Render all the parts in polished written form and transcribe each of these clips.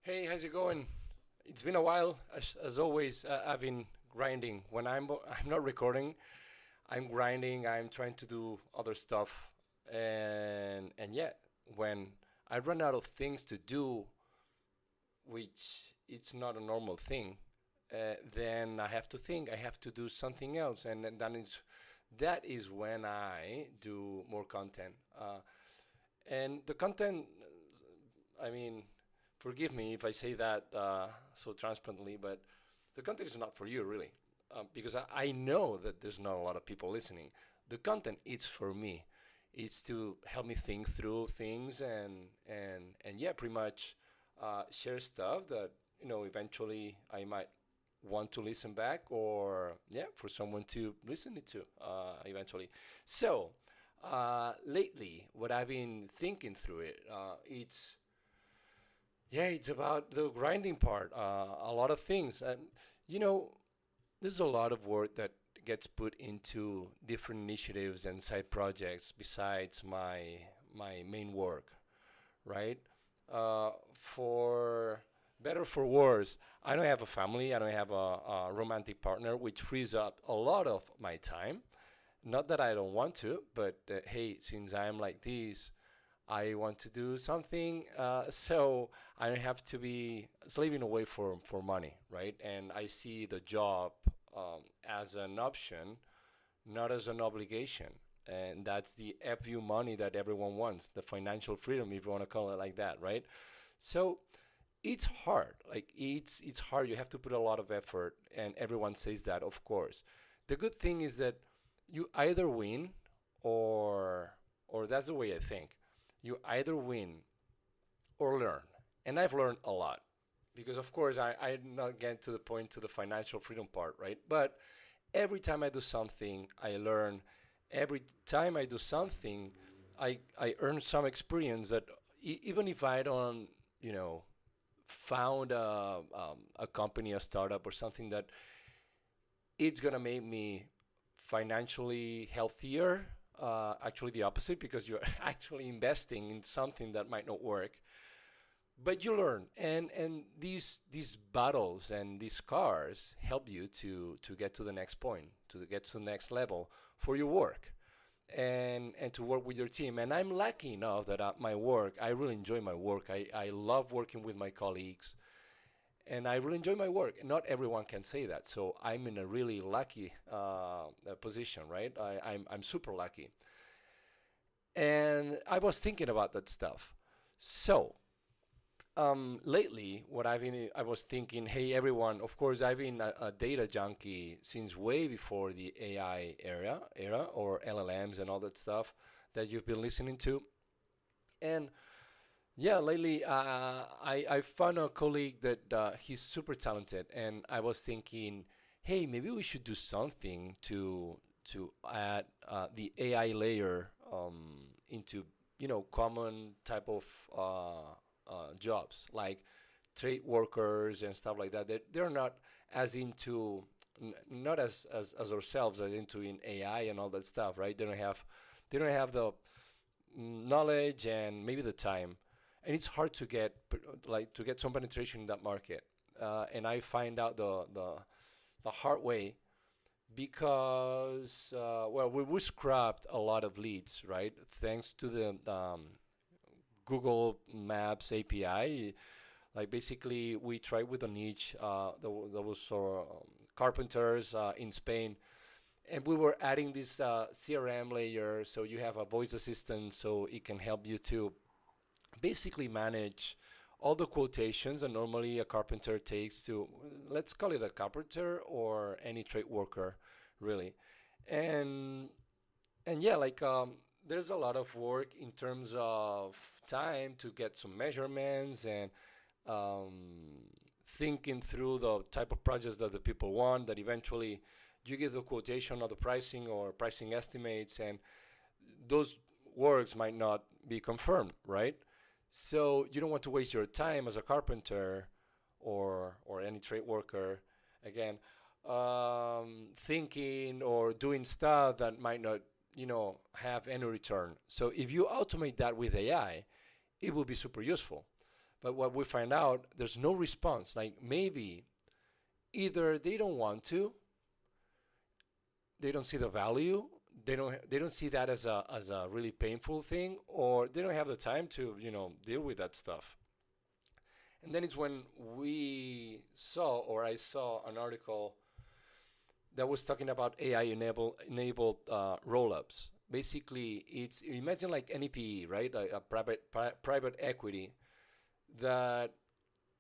Hey, how's it going? It's been a while. As always, I've been grinding. When I'm not recording, I'm grinding. I'm trying to do other stuff, and yeah, when I run out of things to do, which it's not a normal thing, then I have to think. I have to do something else, and that is when I do more content. And the content, I mean, forgive me if I say that so transparently, but the content is not for you really, because I know that there's not a lot of people listening. The content is for me. It's to help me think through things and yeah, pretty much share stuff that eventually I might want to listen back or yeah, for someone to listen it to eventually. So lately, what I've been thinking through it's yeah, it's about the grinding part. A lot of things. You know, there's a lot of work that gets put into different initiatives and side projects besides my main work, right? For better for worse, I don't have a family. I don't have a romantic partner, which frees up a lot of my time. Not that I don't want to, but hey, since I'm like this, I want to do something, so I don't have to be slaving away for money, right? And I see the job as an option, not as an obligation. And that's the FU money that everyone wants, the financial freedom, if you want to call it like that, right? So it's hard. Like it's hard. You have to put a lot of effort, and everyone says that, of course. The good thing is that you either win or that's the way I think. You either win or learn. And I've learned a lot because, of course, I'm not getting to the point to the financial freedom part, right? But every time I do something, I learn. Every time I do something, I earn some experience that even if I don't, you know, found a company, a startup, or something that it's gonna make me financially healthier. Actually, the opposite because you're actually investing in something that might not work. But you learn, and these battles and these scars help you to get to the next point, to get to the next level for your work, and to work with your team. And I'm lucky enough that my work, I really enjoy my work. I love working with my colleagues and I really enjoy my work. Not everyone can say that, so I'm in a really lucky position, right? I'm super lucky, and I was thinking about that stuff. So lately, I was thinking, hey, everyone. Of course, I've been a data junkie since way before the AI era or LLMs and all that stuff that you've been listening to, and yeah, lately I found a colleague that he's super talented, and I was thinking, hey, maybe we should do something to add the AI layer into common type of jobs like trade workers and stuff like that. They're not as into not as ourselves as into in AI and all that stuff, right? They don't have the knowledge and maybe the time, and it's hard to get some penetration in that market. And I find out the hard way because well, we scrapped a lot of leads, right? Thanks to the Google Maps API. Like basically, we tried with a niche. There was carpenters in Spain, and we were adding this CRM layer, so you have a voice assistant, so it can help you to basically manage all the quotations that normally a carpenter takes to, let's call it a carpenter or any trade worker, really. And and yeah, like there's a lot of work in terms of time to get some measurements and um, thinking through the type of projects that the people want. That eventually you get the quotation of the pricing or pricing estimates, and those works might not be confirmed, right? So you don't want to waste your time as a carpenter or any trade worker, again, thinking or doing stuff that might not, have any return. So if you automate that with AI, it will be super useful. But what we find out, there's no response. Like maybe either they don't want to, they don't see the value, they don't see that as a really painful thing, or they don't have the time to deal with that stuff. And then it's when we saw, or I saw an article that was talking about AI enabled rollups. Basically, it's imagine like NEPE, right? A private equity that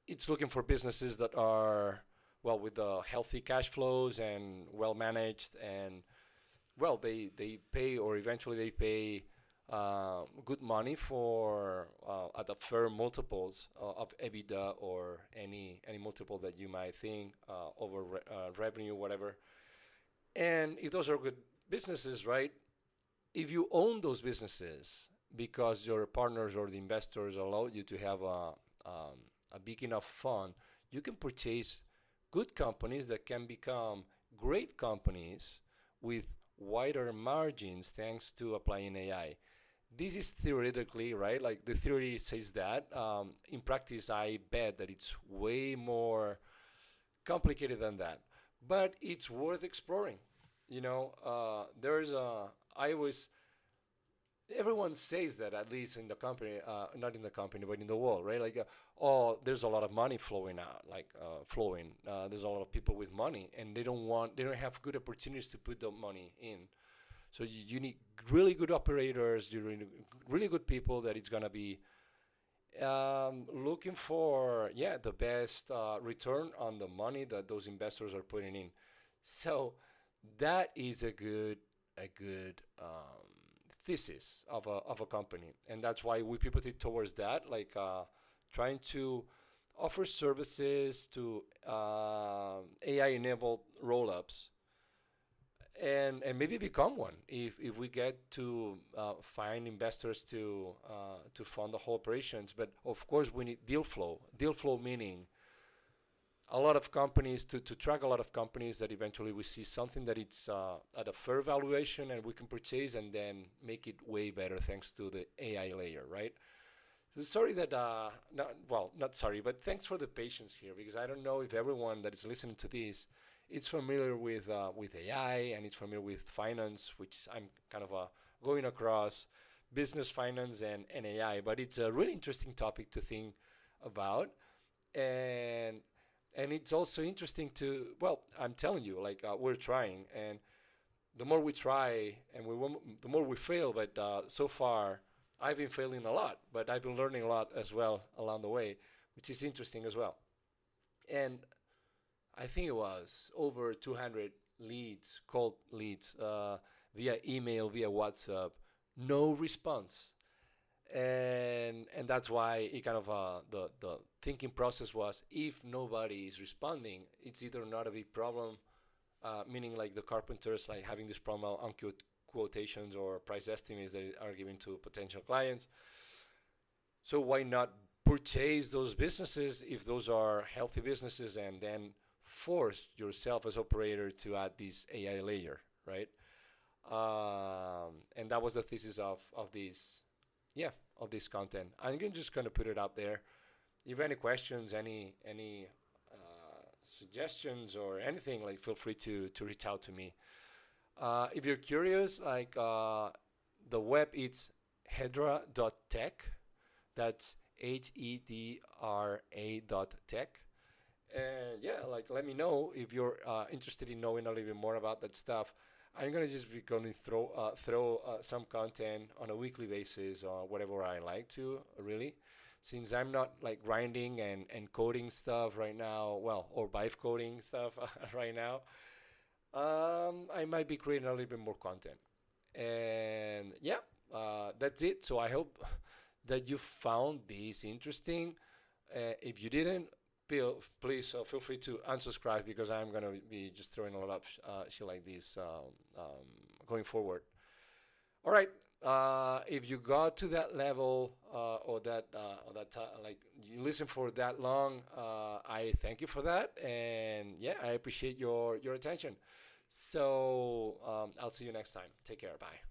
it's looking for businesses that are well with healthy cash flows and well managed, and well they pay, or eventually they pay good money for at the fair multiples of EBITDA, or any multiple that you might think over revenue, whatever. And if those are good businesses, right? If you own those businesses because your partners or the investors allow you to have a big enough fund, you can purchase good companies that can become great companies with wider margins thanks to applying AI. This is theoretically, right? Like the theory says that. In practice, I bet that it's way more complicated than that. But it's worth exploring. There's I always, everyone says that, at least in the company, not in the company, but in the world, right? Like, oh, there's a lot of money flowing out, like flowing. There's a lot of people with money, and they don't have good opportunities to put the money in. So you need really good operators, you need really good people that it's gonna be looking for, yeah, the best return on the money that those investors are putting in. So that is a good thesis of a company, and that's why we pivoted towards that, like trying to offer services to AI-enabled rollups, and maybe become one if we get to find investors to fund the whole operations. But of course, we need deal flow. Deal flow meaning a lot of companies to track a lot of companies that eventually we see something that it's at a fair valuation and we can purchase and then make it way better thanks to the AI layer, right? So sorry that not sorry, but thanks for the patience here, because I don't know if everyone that is listening to this is familiar with AI and it's familiar with finance, which is, I'm kind of going across business, finance, and AI, but it's a really interesting topic to think about. And and it's also interesting to, well, I'm telling you, like we're trying, and the more we try and the more we fail, but so far I've been failing a lot, but I've been learning a lot as well along the way, which is interesting as well. And I think it was over 200 leads, cold leads, via email, via WhatsApp, no response. And that's why it kind of the thinking process was, if nobody is responding, it's either not a big problem, meaning like the carpenters like having this problem on quotations or price estimates that are given to potential clients. So why not purchase those businesses if those are healthy businesses, and then force yourself as operator to add this AI layer, right? And that was the thesis of this, yeah, of this content. Just gonna put it out there. If you have any questions, any suggestions or anything, like feel free to reach out to me. If you're curious, like the web, it's hedra.tech. That's HEDRA.tech. And yeah, like let me know if you're interested in knowing a little bit more about that stuff. I'm gonna just be going to throw some content on a weekly basis or whatever I like to, really, since I'm not like grinding and coding stuff right now, well, or vibe coding stuff right now. I might be creating a little bit more content. And yeah, that's it. So I hope that you found this interesting. If you didn't, please feel free to unsubscribe, because I'm gonna be just throwing a lot of shit like this going forward. All right. If you got to that level like you listen for that long, I thank you for that, and yeah, I appreciate your attention. So I'll see you next time. Take care. Bye.